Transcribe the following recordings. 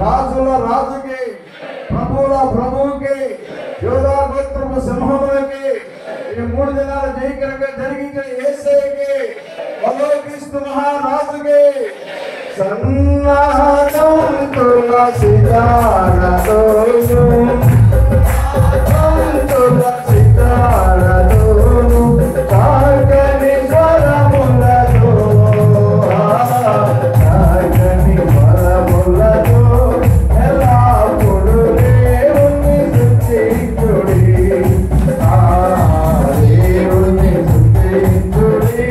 రాజుల రాజుకి, ప్రభువుల ప్రభువుకి, యోధా గోత్రపు సింహములకి, ఈ 3 దినాలు జయకరంగా జరిగించిన యేసయ్యకి, క్రీస్తు మహారాజుకి సన్నాహంతుల సితారతోను కార్గని స్వరములతో కార్గని స్వరములతో ఎల్లప్పుడూ దేవుని స్తుతించుడి, దేవుని స్తుతించుడి,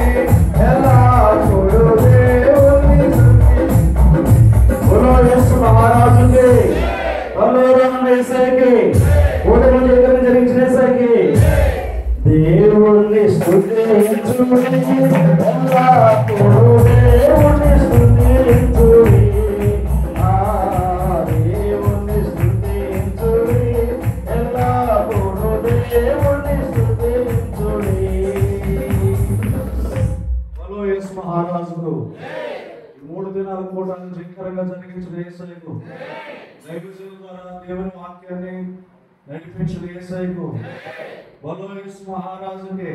ఎల్లప్పుడూ దేవుని స్తుతించుడి. బోలో యేసు మహారాజుకి, బోలో యేసయ్యకి, ఓటమి జరిగించిన యేసయ్యకి దేవుని స్తుతించుడి, ఎల్లప్పుడూ దేవుని స్తుతించుడి, దేవుని స్తుతించుడి, ఎల్లప్పుడూ దేవుని స్తుతించుడి. బలో యేసు మహారాజుకు, 3 దినాల కూడా జయకరంగా జరిగించిన యేసయ్యకు, దైవజనుల ద్వారా దేవుని వాక్యాన్ని నడిపించిన యేసయ్యకు, బలో యేసు మహారాజుకి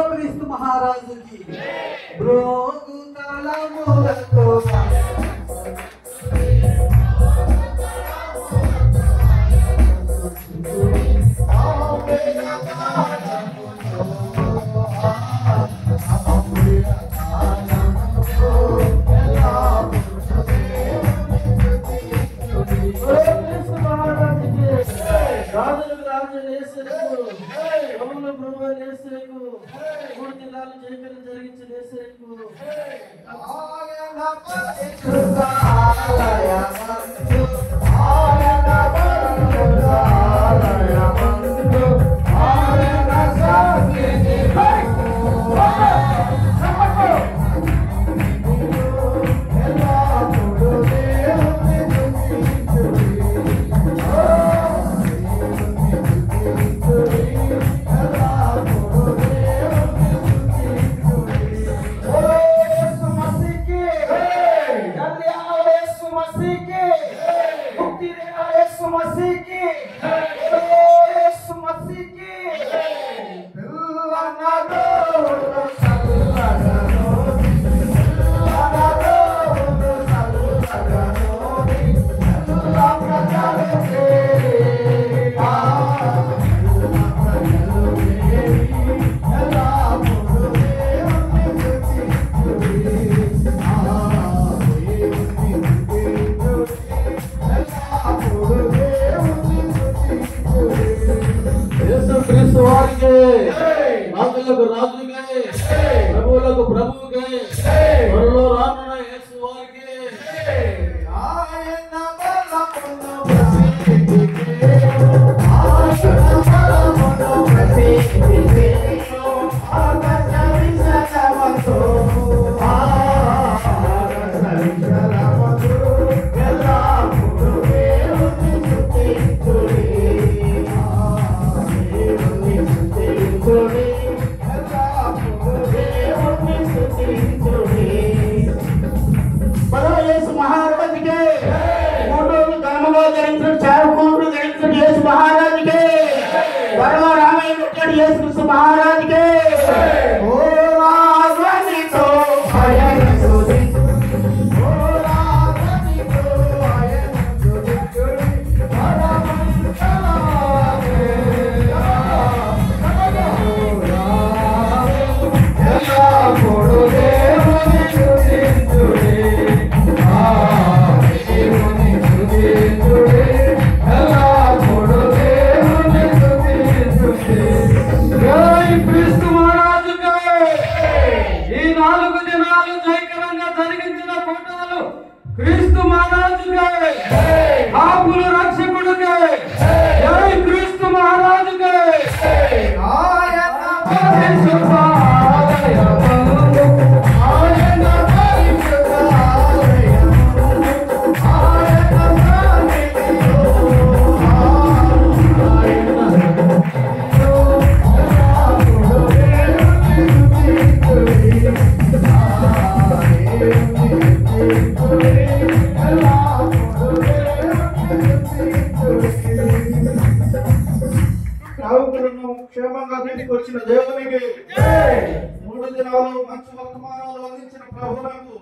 క్రీస్తు మహారాజుకి బ్రోగు తాళములతో రాజులకు రాజు యేసయ్యకు, ప్రభువుల ప్రభువు యేసయ్యకు, 3 దినాలు జయకరం జరిగించిన యేసయ్యకు రాజులకు రాజుకే, ప్రభువులకు ప్రభువుకే, త్వరలో రానున్న యేసు వారికి ఆయన బలమును యేసు మహారాజుకే ఓ రాజనితో భయనితుది ఓ రాజనితో భయనితుది పరమంతలాగే ఎలా కొడు దేవుని స్తుతించుడి దేవుని స్తుతించుడి ఎలా కొడు దేవుని స్తుతించుడి Jai Krishna క్రీస్తు మహారాజుకే, పాపుల రక్షకుడికే, జై క్రీస్తు మహారాజుకే. ఆయన పరిశుద్ధ ఆలయము, ఆయన పరిశుద్ధ ఆలయము, ఆయన సన్నిధిలో, క్షేమంగా ఇంటికి వచ్చిన దేవునికి 3 దినాలు మంచి వర్తమానాలు అందించిన ప్రభువులకు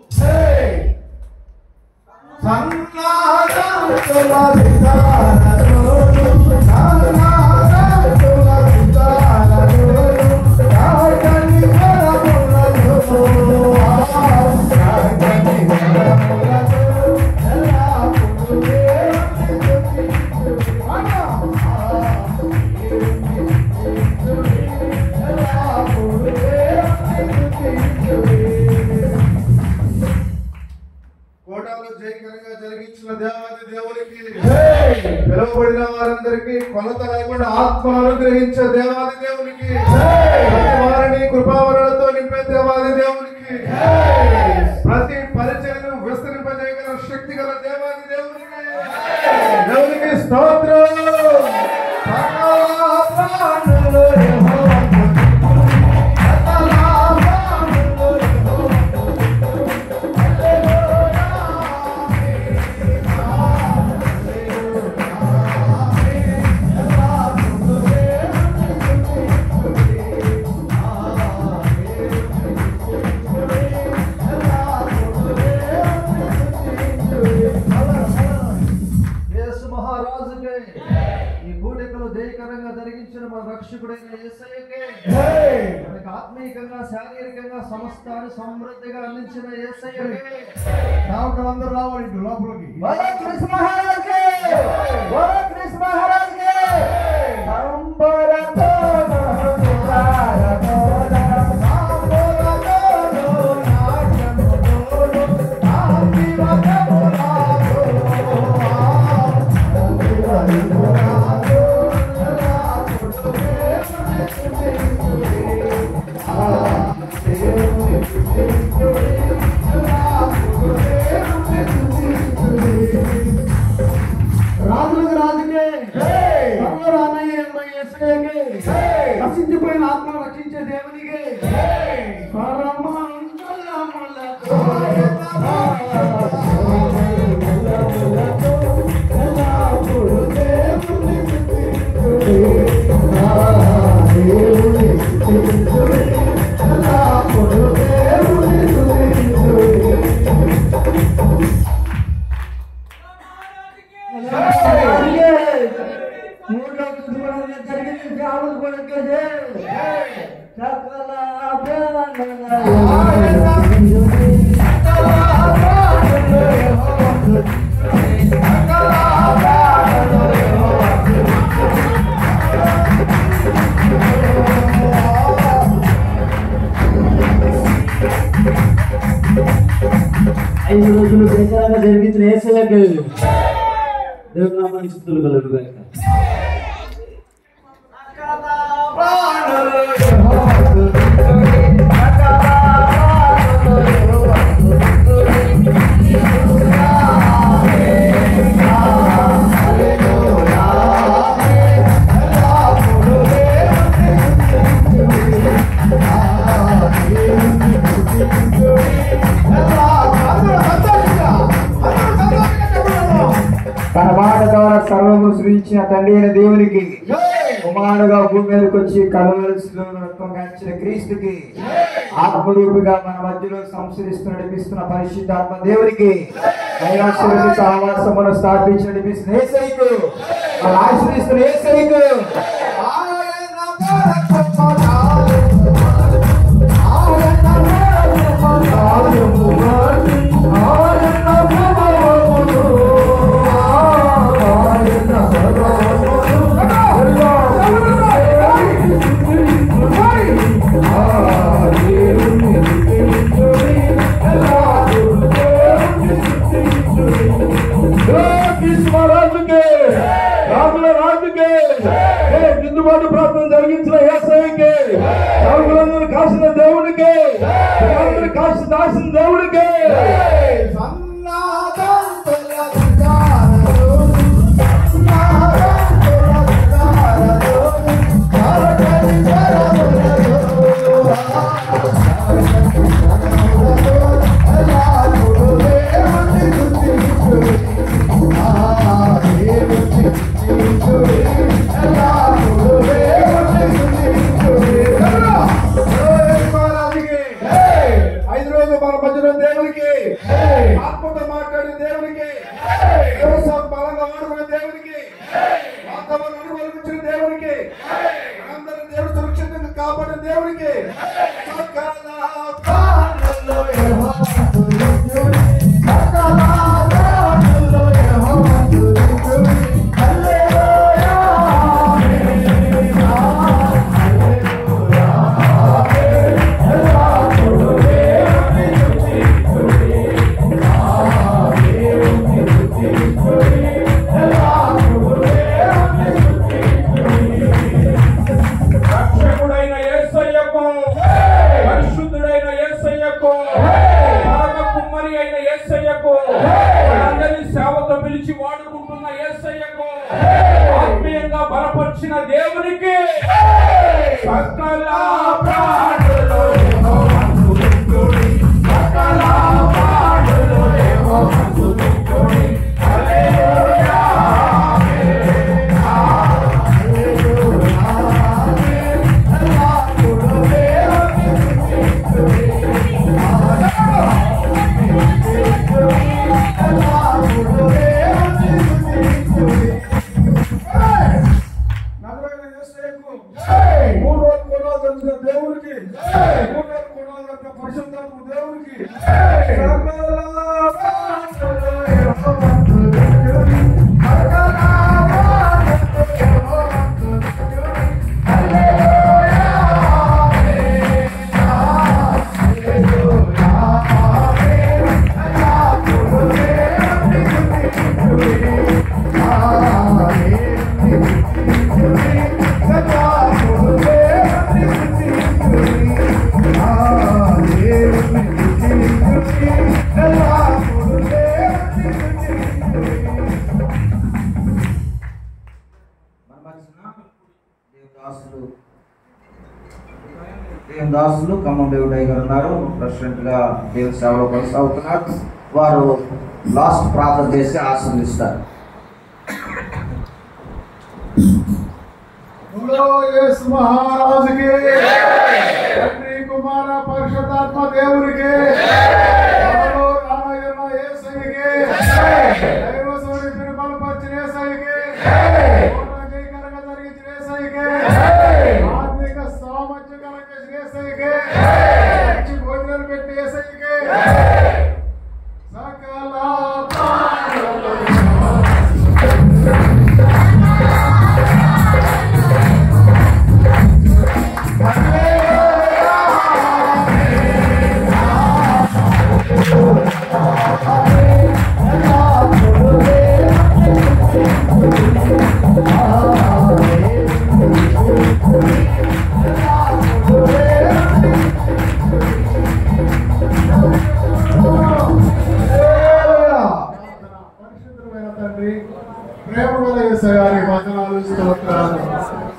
జయకరంగా జరిగించిన దేవాది దేవునికి, పిలువబడిన వారందరికీ కొలత లేకుండా ఆత్మను అనుగ్రహించే దేవాది దేవునికి, వారిని కృపావరణతో నింపే దేవాది దేవునికి, ప్రతి పరిచయను విస్తరింపజేయగల శక్తి గల దేవాది దేవునికి స్తోత్రం. జయకరంగా జరిగించిన మన రక్షకుడైన యేసయ్యకే, మనకు ఆత్మీయంగా శారీరకంగా సమస్తాన్ని సమృద్ధిగా అందించిన యేసయ్యకే సేవకులందరూ రావాలి లోపలికి. నశించిపోయిన ఆత్మను రక్షించే దేవునికి జరిగించిన యేసయ్యకు దేవుని నామానికి స్తుతులు కలుగుగాక. తన మాట ద్వారా సర్వము సృష్టించిన తండ్రి అయిన దేవునికి, కుమారుడుగా భూమి మీదకి వచ్చి కలవలసిలో రక్తం కాంచిన క్రీస్తుకి, ఆత్మరూపిగా మన మధ్యలో సంస్కరిస్తూ నడిపిస్తున్న పరిశుద్ధాత్మ దేవునికి, దైవాశ్రయ సహవాసమును స్థాపించి నడిపిస్తున్న యేసయ్యకు, మన ఆశ్రయిస్తున్న యేసయ్యకు రాజుకే రాజుల రాజుకే దిద్దుబాటు ప్రార్థన జరిగించిన యేసయ్యకే రాజులందరూ కాసిన దేవుడికే కాసిన దాసిన దేవుడికే దాసులు ఖమ్మం దేవుడయ్య గారు ఉన్నారు. ప్రెసిడెంట్ గా దేవుని సేవలో కొనసాగుతున్నారు. వారు లాస్ట్ ప్రార్థన చేసి ఆశీర్వదిస్తారు. మహారాజుకి తండ్రి కుమార పరిశుద్ధాత్మ దేవునికి బలపరిచిన యేసయ్యకి జరిగించిన యేసయ్యకి ఆర్థిక సామర్థ్యం కలిగించిన యేసయ్యకి మంచి భోజనాలు పెట్టి యేసయ్యకి సకల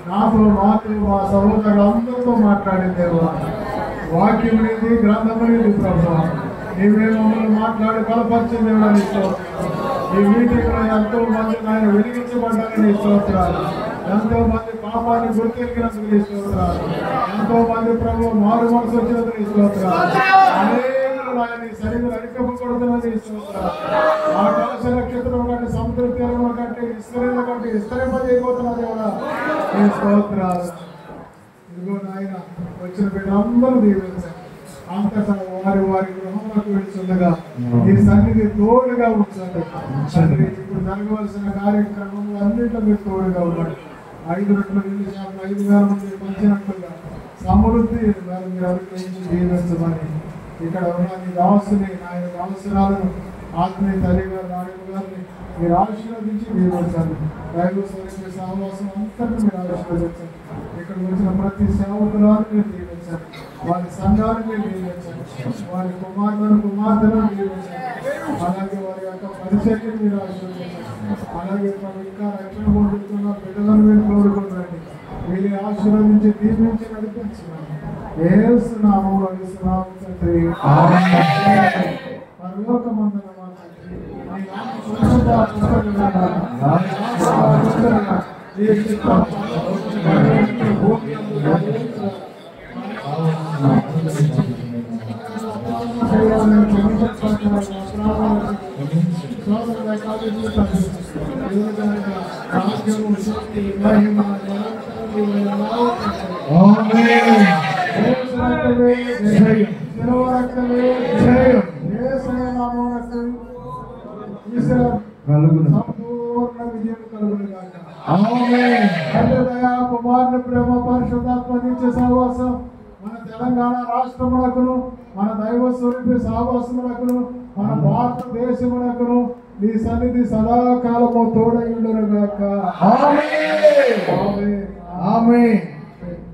నాతో మా సహోదరులందరితో మాట్లాడిందేవా వాక్యం అనేది గ్రంథం అనేది ప్రభావ నీవే మమ్మల్ని మాట్లాడి బలపరిచిందేవా నీ స్తోత్రాలు. ఈ మీటింగ్లో ఎంతో మంది ఆయన వెలిగించబడ్డారని నీ స్తోత్రాలు. ఎంతో మంది పాపాన్ని గుర్తెరిగినందుకు నీ స్తోత్రాలు. ఎంతో మంది ప్రభు మారు మనసు వచ్చినందుకు నీ స్తోత్రాలు. అనేకులు ఆయన శరీరం అడికప్పకూడదని నీ స్తోత్రాలు. ఆకాశ నక్షత్రం కంటే సముద్ర తీరం కంటే ఇస్రాయేల్ కంటే విస్తరింపజేయబోతున్నది కూడా నీ స్తోత్రాలు. ఇదిగో నాయన వచ్చిన బిడ్డలందరూ దీవించండి. అంతటా వారి వారి గృహంలోకి వెళ్తుండగా ఈ సన్నిధి తోడుగా ఉంచండి. ఇప్పుడు జరగవలసిన కార్యక్రమంలో అన్నింటిలో మీరు తోడుగా ఉండండి. 5 రెట్లు 5,000 మంది పంచినట్లుగా సమృద్ధి మీరు అనుగ్రహించి జీవించమని ఇక్కడ ఉన్న నీ దాసుని ఆయన అవసరాలను ఆత్మీయ తల్లి గారు నాయకులు గారిని మీరు ఆశీర్వదించి మీరు వచ్చారు. దైవ స్వరూప సహవాసం అంతటిని మీరు ఆశీర్వదించారు. ఇక్కడికి వచ్చిన ప్రతి సేవకురాలు మీరు దీవించారు. వారి సంఘాన్ని మీరు దీవించారు. వారి కుమార్తెలను దీవించారు. అలాగే వారి యొక్క పరిచర్యను మీరు ఆశీర్వదించారు. అలాగే ఇంకా రక్షణ పొందుతున్న బిడ్డలను మీరు కోరుకుంటారండి. వీరి ఆశీర్వదించి దీవించి నడిపించున్నాను. యేసు నామములో అడుగుతున్నాము తండ్రి. పరలోకమందున మా తండ్రి, నీ నామం పరిశుద్ధపరచబడుగాక. నీ చిత్తం భూమి యందు నెరవేరుగాక. సోదరుల కాలేజీ రాజ్యము శక్తి మహిమ సంపూర్ణ విజయం కలుగునుగాక. కుమారుని ప్రేమ పరిశుద్ధాత్మ నిత్య సహవాసం మన తెలంగాణ రాష్ట్రమునకును, మన దైవ స్వరూపి సహవాసమునకును, మన భారతదేశమునకును నీ సన్నిధి సదాకాలము తోడై ఉండునుగాక. ఆమేన్. ఆమేన్.